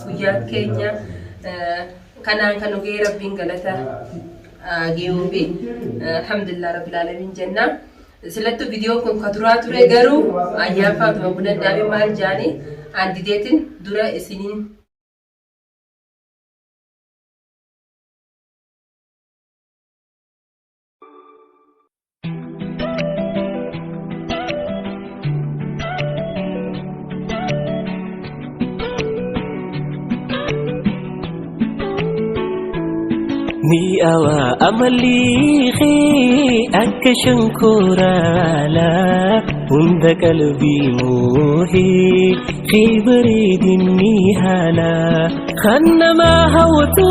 guyyaa keenya kanaan kan ogee rabbiin galata geewuufi alhamdulillah rabbil alamin jenna. Silattu video kun kaduraa ture garuu ayyaanfaatuma buna dhaabee maal jaanii andideetin dura isiniin mi'aawa amaliiqi akka shankoraala hunda qalbii moohee fi bareedinni haala kan nama hawwatu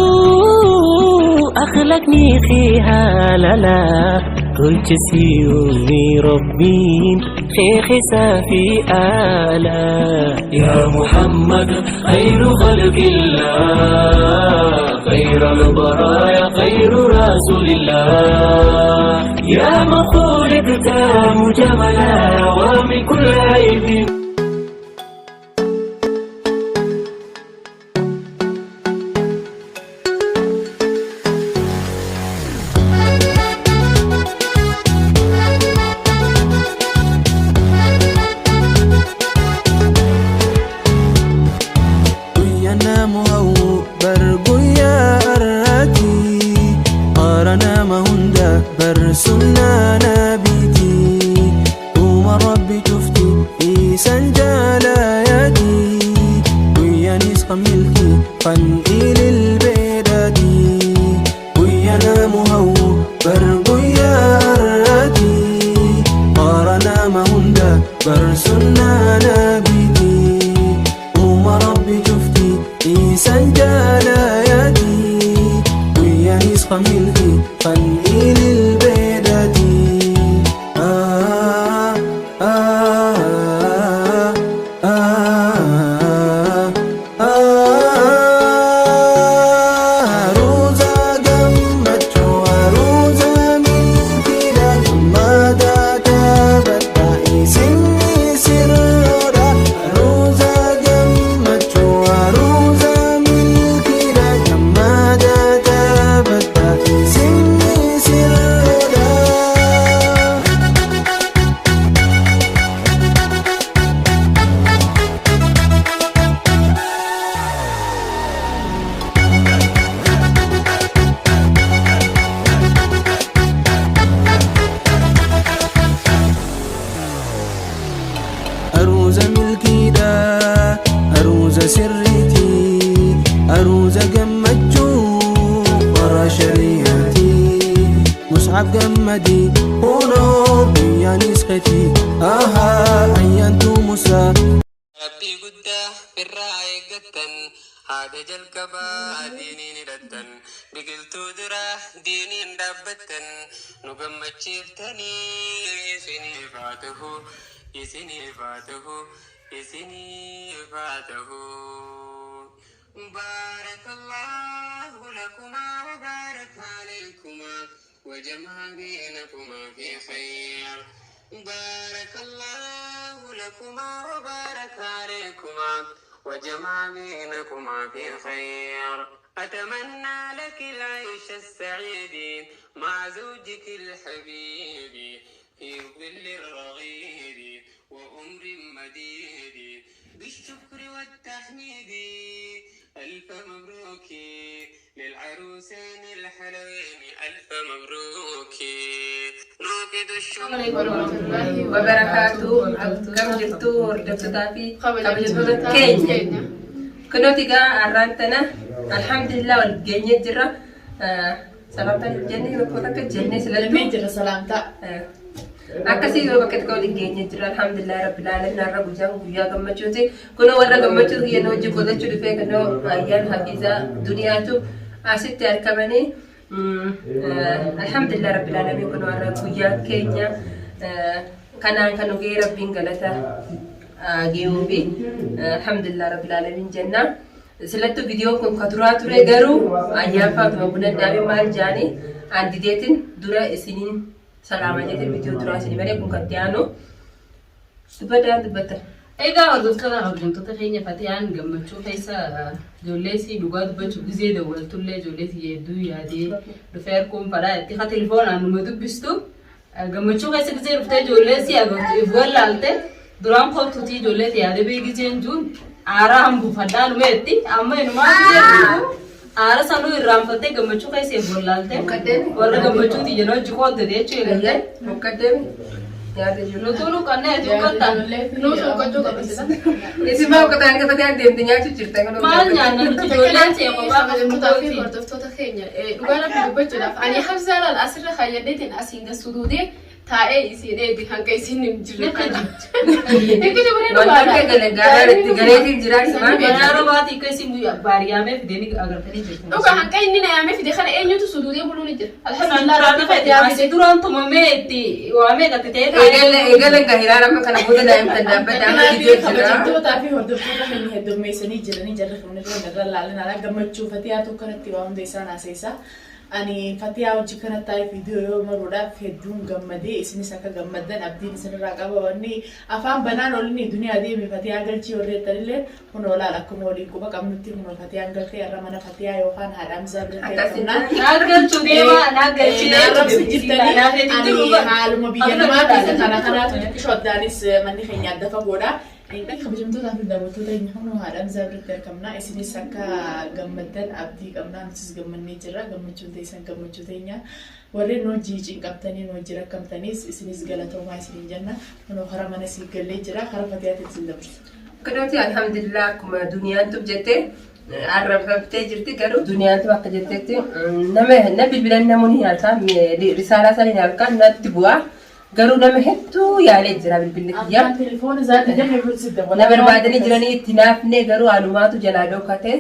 akhlaqni kee haalala tolchisi ummi rabbiin خيخسا في آلا يا محمد خير خلق الله خير البرايا خير رسول الله يا مخلوق تام جملا ومن كل عيب برسلنا نبيتي وما ربي شفتي سنجال يدي ويا نسخة ملكي فنقيل البيدادي ويا نامو برقويا الردي قارنا ما هندا برسلنا نبيتي وما ربي شفتي سنجال يدي ويا نسخة ملكي فنقيل أروز ملكي دا أروز سريتي أروز قمتشو ورا شريعتي مصعب قمدي هونو يا نسختي آها أيانتو موسى ربي قدا في الرعي قدن هذا جلكبا ديني ندتن بقلتو درا ديني ندبتن نقمت شيفتني سني فاته يسني فاته بارك الله لكما وبارك عليكما وجمع بينكما في خير بارك الله لكما وبارك عليكما وجمع بينكما في خير أتمنى لك العيش السعيد مع زوجك الحبيب في ظل الرغيد وأمر مديد بالشكر والتحميد ألف مبروك للعروسين الحلوين ألف مبروك نوقد السلام عليكم ورحمة الله وبركاته كم جبتوا وردفتها في قبل كينيا كنو تيجا أرانتنا الحمد لله والجنة جرا سلامتا الجنة وقتك الجنة سلامتا akkasii yoo bakka tokko liggeenye jira alhamdulillah rabbil alamin arra guyyaa gammachuuti kuno warra gammachuu yenoo hojii godhachuu dhufee kanoo ayyaan hafiiza duniyaatu asitti argamanii alhamdulillah rabbil alamin kuno warra guyyaa keenya kanaan kan ogee rabbiin galata geewuufi alhamdulillah rabbil alamin jenna. Silattu video kun kaduraa ture garuu ayyaanfaatuma buna dhaabee maal jaanii andideetin dura isiniin سلام عليكم الفيديو دراسي بني كون كتيانو بدأت Egaa hordoftoota kabajamtoota keenya Fatiyaan gammachuu keessa ijoollee si dhugaa dubbachuu gizee dawwaltullee ijoollee si hedduu yaadee dhufee harkuun fadhaa itti haa telefoonaan numa dubbistu gammachuu keessa gizee dhuftee ijoollee si agartuuf wallaalte duraan kottuutii ijoollee si yaadee bee gizeen juun aaraa hambuufadhaa numeetti amma inumaa gizee aara sanuu irraanfattee gammachuu keessa wallaalte warra gammachuuti jedhu hojii kootte jechuu eegalte. Nutulu kanne tukata nusu kaju kabisa isima ukatanga Fatiyaan deemte nyaachuu jirta kan maal nyaanna nuti ijoolleen ta'e kophaa kabajamtoota fi hordoftoota keenya dhugaa rabbi dubbachuudhaaf ani habsaadhaan asirra fayyadateen asiin gassuudee taa'ee isiin eegi hanga isiin hin jirre kan jirtu wantoota galagaraa gareetiin jiraatu maal garaara baati akka isin baariyaamee fidanii agartanii jirtu dhugaa hanga inni na yaamee fide kana eenyutu suduudee buluun jira alhamdulillah rabbi fayyadamee duraan tumamee itti waamee gattee eegala gahiraa amma kana booda daa'imtan dhaabbataa amma gidee jira kabajamtootaa fi hordoftoota keenya heddummeessanii jiranii jarri fuuldura irra ilaalinaa gammachuu Fatiyaa tokko kanatti waa hunda isaan haasa'isa. Ani Fatiyaa hojii kana taa'ee viidiyoo yoo maruudhaaf hedduun gammadee isinis akka gammaddan abdiin isinirraa qaba wanni afaan banaan olinni duniyaa deeme Fatiyaa galchii horreettanillee kun olaal akkuma waliin quba qabnutti kun Fatiyaan galtee irra mana Fatiyaa yookaan haadha Hamzaa biratti naaggalchuu deemaa naaggalchii arrabsu jirtanii ani haaluma biyya namaatiif kana kanaatu xiqqishoo addaanis manni keenya adda fagoodha. kabajamtoota fi daawwattoota keenya hunuu haadha Hamzaa biratti argamna isinis akka gammaddan abdii qabnaa nutis gammannee jirra gammachuun teessan gammachuu teenya warreen hojii cinqabtanii hojii rakkamtaniis isinis galatoomaa isiniin jenna kunoo karaa mana sii gallee jira karaa Fatiyaatiin isin dabarsa. Kanaafuu alhamdulillah akkuma duniyaan tuf jettee arrabsattee jirti garuu duniyaan tuf akka jetteetti nama bilbilan namoonni halkan risaalaa saniin halkan natti bu'aa. Garuu nama hedduu yaalee jira bilbilli kiyya. Telefoon isaatti jennee fursiidda. Na barbaadanii jiranii itti naafnee garuu anumaatu jalaa dhokate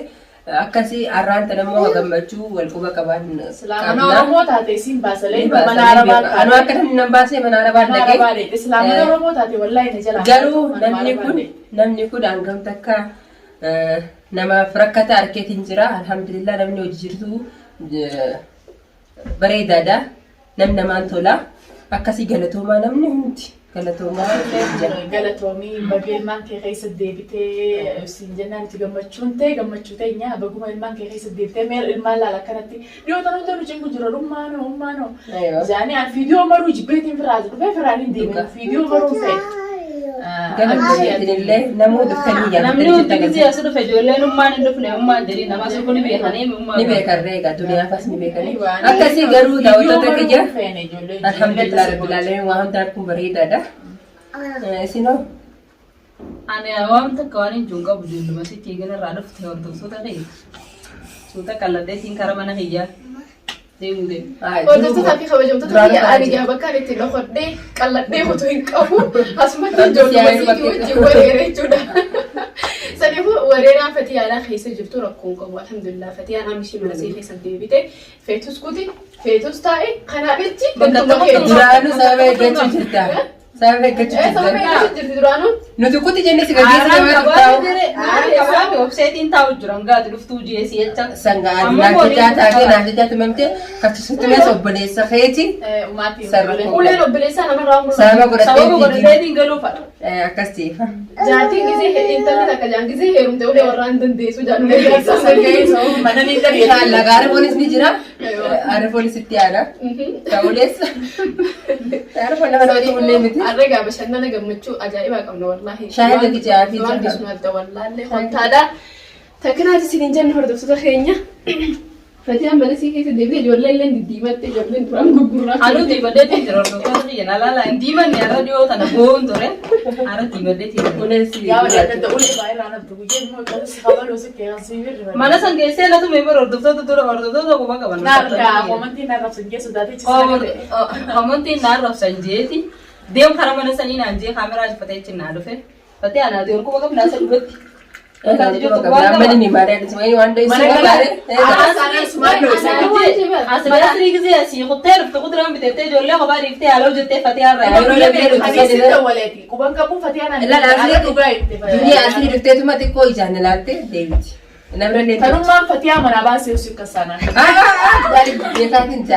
akkasii arraanta namoo gammachuu wal quba qaban. Islaamana Oromoo taate isin baasalee mana Arabaa taate. Anu akka namni nan baasee mana Arabaa dhaqee. Islaamana Oromoo taate wallaahi ni jala. Garuu namni kun hangam takka namaaf rakkata harkeetiin jira. Alhamdulillah namni hojii jirtu bareedaadha. Namni namaan tola. Akkasii galatoomaa namni hundi galatoomaa galatoomii bagee ilmaan kee keessa deebitee siin jennaan itti gammachuun ta'e gammachuu teenya baguma ilmaan kee keessa deebitee meel ilmaan laala akkanatti dhiyootan hundi nu cinqu jira rummaanoo jaanii an viidiyoo maruu jibbeetiin firaati dhufee firaaniin deemee viidiyoo maruu ta'e. Gammachuutillee namuu dhuftanii yaaduu namni hundi gisee as dhufe ijoolleen ummaan hin dhufne ummaan jedhii nama sun ni beekanii ummaan ni beekarree egaa duniyaafas ni beekanii akkasii garuu daawwattoota kiyya alhamdulillah rabbil alamin waa hundaan kun bareedaadha isinoo ani waan takka waan hin jiru qabu ijoollee masitti eeganirraa dhufte hordoftoota kiyya suuta qalladheetiin karaa mana kiyyaa deemuu hordoftoota fi kabajamtoota kiyya ani gaa bakka itti dhokodhee qalladhee utuu hin qabu asumatti ijoollee masiitii wajjin wareera jechuudha. Saniifuu wareeraan Fatiyaadhaa keessa jirtu rakkoon qabu alhamdulillah Fatiyaan amishii mana ishee keessa deebite feetus kuti feetus taa'e kanaan itti bakka tokko duraanuu sababa eeggachuu jirta. Sababa eeggachuu jirti duraanuu. Nuti kuti jennee si gaggeessuu qabu. Websaayitiin taa'u jiran gaati dhuftuu jireessi jecha. Sangaa naafijaa taatee naafijaa tumamtee kaffisuutumee obboleessa feeti. Uleen obboleessaa namarraa humna. Sababa godhateetiin galuu fadha. Akkas ta'eef. Jaatiin gisee intalli takka jaan gisee heerumte ulee warraan dandeessu jaanumee Laga Arifoonis ni jira. Arifoonis itti yaada. Ta'ulees. Arifoon nama namatti mullee miti. Arregaa bashannana gammachuu ajaa'ibaa qabna wallaahi. Shaayii gijaa fi waan sun adda wallaallee hontaadha. Takkanaati isiniin jenna hordoftoota keenya. Fatiyaan mana isii keessa deebitee ijoollee illee diddiimatte ijoolleen duraan gurguraa. Anu diimaddeetiin jira hordoftoota kiyya nalaala hin diimanne har'a dhiyoo tana boon ture. Har'a diimaddeetiin mana san keessee latu mee bara hordoftoota quba qaban. Komantiin naan rabsan jeeti. Deem karaa mana sanii naan jee kaameraa ajfatee achi naa dhufe. Fatiyaan ati ol quba qabnaa isa dhugatti. Mani bareedu semuanya wanda isi asli gisee asii kuttee dhufte kuduran bitee ijoollee kophaa dhiiftee haaloo jettee Fatiyaan dunia asli dhufteetuma xiqqoo ijaan ilaalte deebiti. نمر اللي تنو ما فتيا من أباسي وسيك السنة ذلك يكاد انت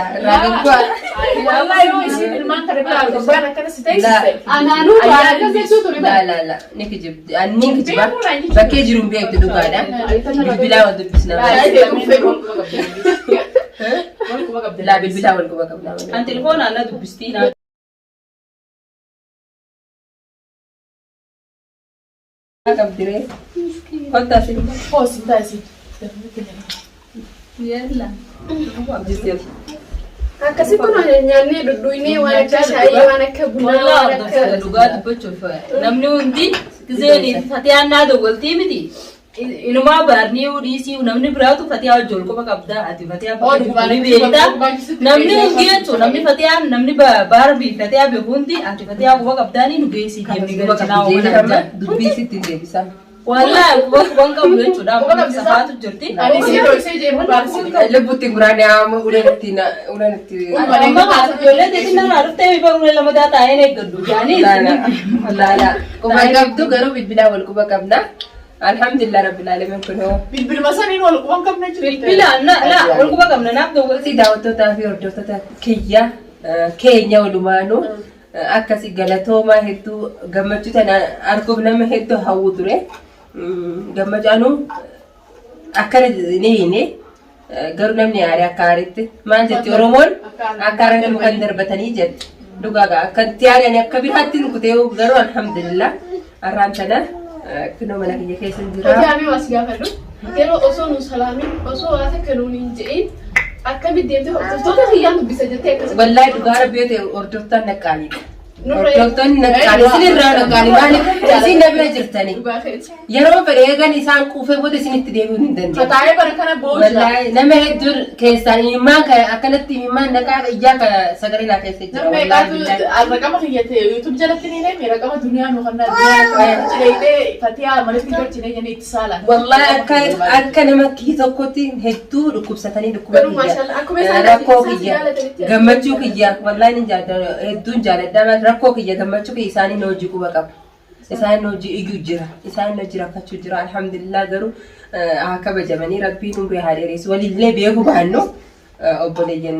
والله يوم يصير المان كربلا الجبانة كنا ستيس أنا نو لا نكجب نكجب بكيج روم بيك تدوغادا بالبلا ودبسنا لا بالبلا والكوبا عن تليفون أنا دبستينا كبدري كنت أسيب خوص تاسي يلا akkasii kun nyaannee dhudhuinee waan akka shaayii waan akka bunaa waan akka dhugaa dubbachuuf namni hundi giseen fatiyaan naa dawwaltii miti inumaa baarnii dhiisii namni biraatu fatiyaa wajjin qofa qabda ati fatiyaa baarbii beektaa namni hundi jechuun namni fatiyaan namni baarbii fatiyaa beeku hundi ati fatiyaa qofa qabdaanii nu geessii deemni galchinaa waan dubbii sitti deebisaa والله وان قبل يجوا دام سفات جرتي أنا سيرو سيجي مبارسي لبوتي قراني عام ولنتينا ما قاعد يقول لي إننا عرفت أبي بقول لما ده تعيني قدو يعني لا كما قبضو قالوا بالبلا والكوبا قبنا الحمد لله رب العالمين كله بالمسانين وان قبنا جري بلا لا والكوبا قبنا نبدو سي داوتو تافي وردوتو كيا كينيا ولمانو أكاسي غلطوما هدو غمچو تنا أركوب نم هدو هاو دوره غمچانو أكار نيني غرو نمني آري أكارت ما جت يورومون أكارن مكندر بتاني جت دوغاغا كنتياري أنا كبير هاتي نكتيو غرو الحمد لله أرانتنا كنو ملاك يكيسن جرا Fatiyaa wasiyaa fallu yeroo osoo nu salaamin osoo waata kanuun hin je'in akkamitti deemtee hordoftoota kiyyaan dubbisa jettee akkasii والله دوغارا بيت أردوتان نقالي أردوتان نقالي سنرا نقالي مالي سين نبرة جرتاني يروى فريقان إسان كوفة بود سين تديهون هندن فتاة بركنا بوجا والله نما هدور كيسان إيمان كأكلت إيمان نكاك إياك سكري لا كيسي جرا نما يقاتو الرقم خيّته يوتيوب جلتني ليه ميرا قام الدنيا مخنا الدنيا جليته فتاة مرتين كرتين يعني اتصالا والله أكا نما كيسو كوتي هدو ركوب ستاني ركوب Garuu maashaallah akkuma isaan rakkoo kiyya gammachuu kiyya wallahi nin jaalladha hedduun jaalladha rakkoo kiyya gammachuu kiyya isaanii hojii quba qaba isaanii hojii iyyuu jira isaanii hojii rakkachuu jira alhamdulillah garuu haa kabajamanii rabbiin umrii haa dheeressu walillee beeku baannu obboleeyyan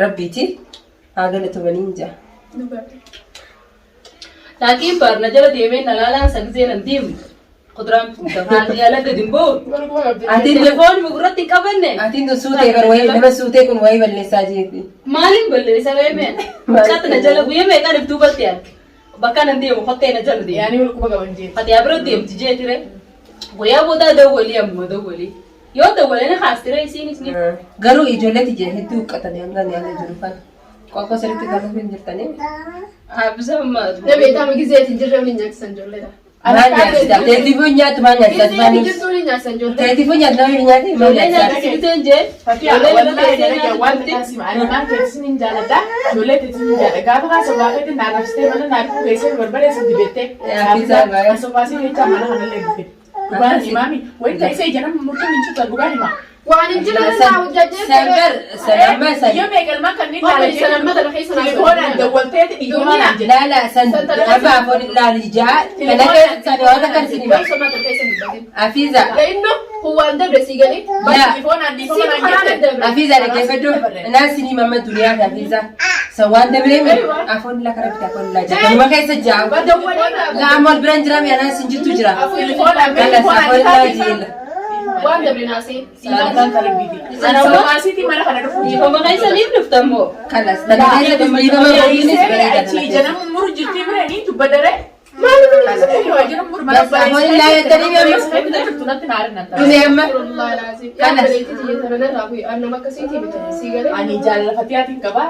rabbiiti haa galatamanii jira. لكن بارنا جل ديمين نلالا سكزين نديم قدرام تفاعل يلا قديمبو التليفون مقرط تكابنه أتين سوتي كروي لما سوتي كن واي بالنساجي مالين بلي سلامة كات نجلا بويه ما كان بتوبل تيار بكان نديم وخطة نجلا دي يعني ولكم بقى بنجي فتي أبرد ديم تجي ترى ويا بودا دولي أم دولي يو دولي أنا خاص ترى يسيني سني قالوا إجولة تجي هدو كتاني أنغاني على جروفان كوكو سرتي كانوا في جرتاني أبزم ما Namni taa'u gizee jirre waliin nyaachisaan ijoolleedha. Teetiifuu nyaatu maal nyaachaa Gizee jirtu waliin nyaachisaan ijoollee. teetiifuu nyaatu namni nyaate maal ولا nyaachaa نجلا سيتنجي فتاة والله جلك وان تاسي معنا ما كيسين جالدا ولا تسين جالدا قابل قاس واحد نعرفته من نعرف كيسين بربري سدبته أسواسي ليتا ما نحن اللي بقى إمامي وين كيسين جنام ممكن نشوف البقى ما Waan hin jirre isaa hojjajjee sangar salama san يوم يقل ما كان نيجي Waan salaamata lafa isa تليفون عند دولتين يجوا لا لا san aba afon illa rijaa kana kan wada kan sinima afiza Inno waan dabre sii galee. تليفون عندي تليفون afiza da kefado na sinima ma duniya da afiza sawan da mire afon la karabita kon la jaa ma kai sajja la amal brand ram ya na sinjitu jira تليفون kala afon la jila Waan dabre naasee. سلام كربيتي أنا ما سيتي ما راح أعرف فما كيس ليف نفتمو kalas dan dai da mire ma rodini أشي جنام مر جرتي براني تبدره ما له جنام مر ما بس afon la ya dari ma تنتنا عارفنا dunia ma Alhamdulillah laazim. Yaa baleetti tiyya tarana raafu annama akkasiitii bitu sii galee. أنا جال فتياتي كبا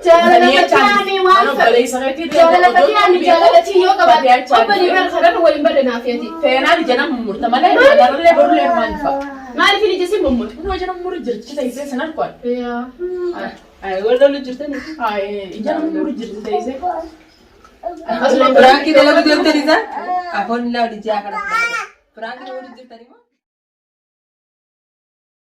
Jaallatanii waan jaallatanii yoo qabaate obbanii bira karan waliin badde naafiyati. فأنا جنام مر تمام أنا رولي برولي ما ينفع Maaliif inni jesi mummul? هو جنام مر جرتي تيسي سنة كون أي ولا لو جرتني جنام مر جرتي تيسي Frankie dalam video tadi sa, afon la di jaga. Frankie dalam video tadi ma.